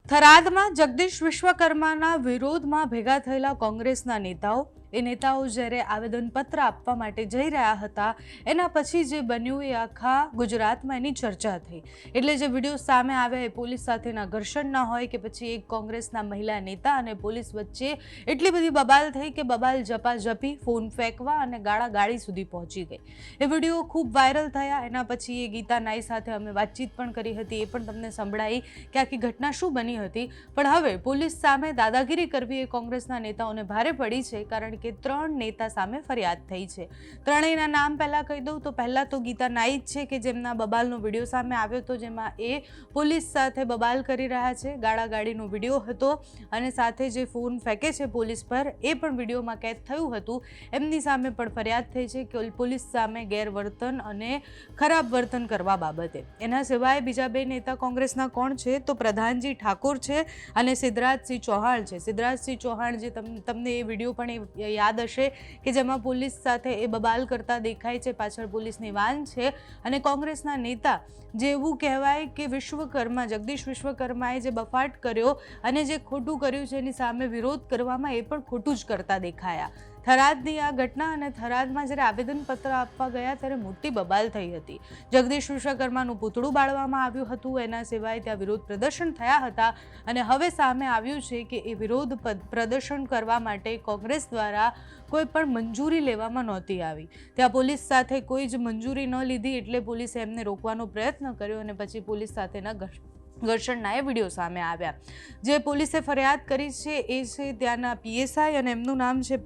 થરાદમાં જગદીશ વિશ્વકર્માના વિરોધમાં ભેગા થયેલા કોંગ્રેસના નેતાઓ જ્યારે આવેદનપત્ર આપવા માટે જઈ રહ્યા હતા એના પછી જે બન્યું એ આખા ગુજરાતમાં એની ચર્ચા થઈ। એટલે જે વિડીયો સામે આવ્યા એ પોલીસ સાથેના ઘર્ષણના હોય કે પછી એક કોંગ્રેસના મહિલા નેતા અને પોલીસ વચ્ચે એટલી બધી બબાલ થઈ કે બબાલ ઝપાઝપી, ફોન ફેંકવા અને ગાળાગાળી સુધી પહોંચી ગઈ। એ વિડીયો ખૂબ વાયરલ થયા। એના પછી એ ગીતા નાઈ સાથે અમે વાતચીત પણ કરી હતી, એ પણ તમને સંભળાઈ કે આખી ઘટના શું બની હતી। પણ હવે પોલીસ સામે દાદાગીરી કરવી એ કોંગ્રેસના નેતાઓને ભારે પડી છે, કારણ કે 3 નેતા સામે ફરિયાદ થઈ છે। ત્રણેયના નામ પહેલા કહી દઉં તો પહેલા તો ગીતા નાઈ છે કે જેમના બબાલનો વિડીયો સામે આવ્યો હતો, જેમાં એ પોલીસ સાથે બબાલ કરી રહ્યા છે, ગાળાગાળીનો વિડીયો હતો અને સાથે જે ફોન ફેંકે છે પોલીસ પર એ પણ વિડીયોમાં કેદ થયું હતું। એમની સામે પણ ફરિયાદ થઈ છે કે પોલીસ સામે ગેરવર્તન અને ખરાબ વર્તન કરવા બાબતે। એના સિવાય બીજા 2 નેતા કોંગ્રેસના કોણ છે તો પ્રધાનજી ઠાકોર છે અને સિદ્ધરાજસિંહ ચૌહાણ છે। સિદ્ધરાજસિંહ ચૌહાણ જે તમને એ વિડીયો પણ યાદ હશે કે જેમાં પોલીસ સાથે એ બબાલ કરતા દેખાય છે, પાછળ પોલીસની વાન છે અને કોંગ્રેસના નેતા જે એવું કહેવાય કે જગદીશ વિશ્વકર્માએ જે બફાટ કર્યો અને જે ખોટું કર્યું છે એની સામે વિરોધ કરવામાં એ પણ ખોટું જ કરતા દેખાયા। થરાદની આ ઘટના અને થરાદમાં જ્યારે આવેદનપત્ર આપવા ગયા ત્યારે મોટી બબાલ થઈ હતી। જગદીશ વિશ્વકર્માનું પૂતળું બાળવામાં આવ્યું હતું, એના સિવાય ત્યાં વિરોધ પ્રદર્શન થયા હતા અને હવે સામે આવ્યું છે કે એ વિરોધ પ્રદર્શન કરવા માટે કોંગ્રેસ દ્વારા કોઈ પણ મંજૂરી લેવામાં નહોતી આવી। ત્યાં પોલીસ સાથે કોઈ જ મંજૂરી ન લીધી એટલે પોલીસે એમને રોકવાનો પ્રયત્ન કર્યો અને પછી પોલીસ સાથેના ઘર્ષણના એ વિડીયો સામે આવ્યા। જે પોલીસે ફરિયાદ કરી છે એ છે ત્યાંના પીએસઆઈ અને એમનું નામ છે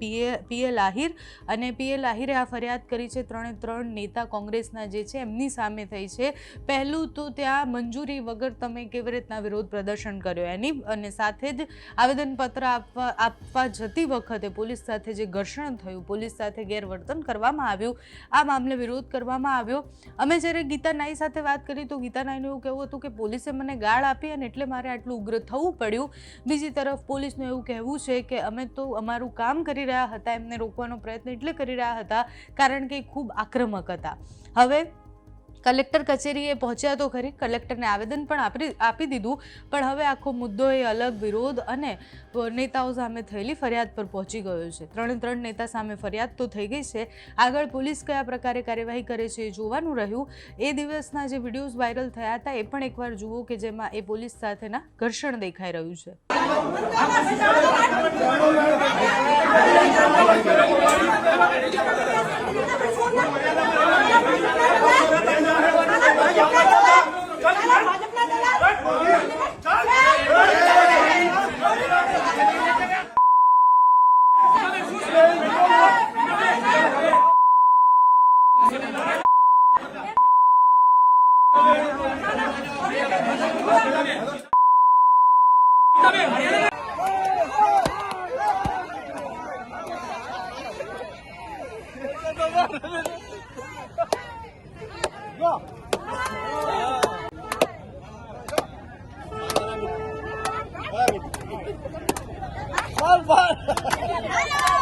પીએલ આહિર અને પીએલ આહિરે આ ફરિયાદ કરી છે। 3 નેતા કોંગ્રેસના જે છે એમની સામે થઈ છે। પહેલું તો ત્યાં મંજૂરી વગર તમે કેવી રીતના વિરોધ પ્રદર્શન કર્યો એની, અને સાથે જ આવેદનપત્ર આપવા જતી વખતે પોલીસ સાથે જે ઘર્ષણ થયું, પોલીસ સાથે ગેરવર્તન કરવામાં આવ્યું, આ મામલે વિરોધ કરવામાં આવ્યો। અમે જ્યારે ગીતા નાઈ સાથે વાત કરી તો ગીતા નાઈનું એવું કહેવું હતું કે પોલીસે મને ગાળ આપી અને એટલે મારે આટલું ઉગ્ર થવું પડ્યું। બીજી તરફ પોલીસનું એવું કહેવું છે કે અમે તો અમારું કામ કરી રહ્યા હતા, એમને રોકવાનો પ્રયત્ન એટલે કરી રહ્યા હતા કારણ કે ખૂબ આક્રમક હતા। હવે કલેક્ટર કચેરીએ પહોંચ્યા તો ખરી, કલેક્ટરને આવેદન પણ આપી દીધું, પણ હવે આખો મુદ્દો એ અલગ વિરોધ અને નેતાઓ સામે થયેલી ફરિયાદ પર પહોંચી ગયો છે। 3 નેતા સામે ફરિયાદ તો થઈ ગઈ છે, આગળ પોલીસ કયા પ્રકારે કાર્યવાહી કરે છે એ જોવાનું રહ્યું। એ દિવસના જે વિડીયોઝ વાયરલ થયા હતા એ પણ એકવાર જુઓ કે જેમાં એ પોલીસ સાથેના ઘર્ષણ દેખાઈ રહ્યું છે। Bye.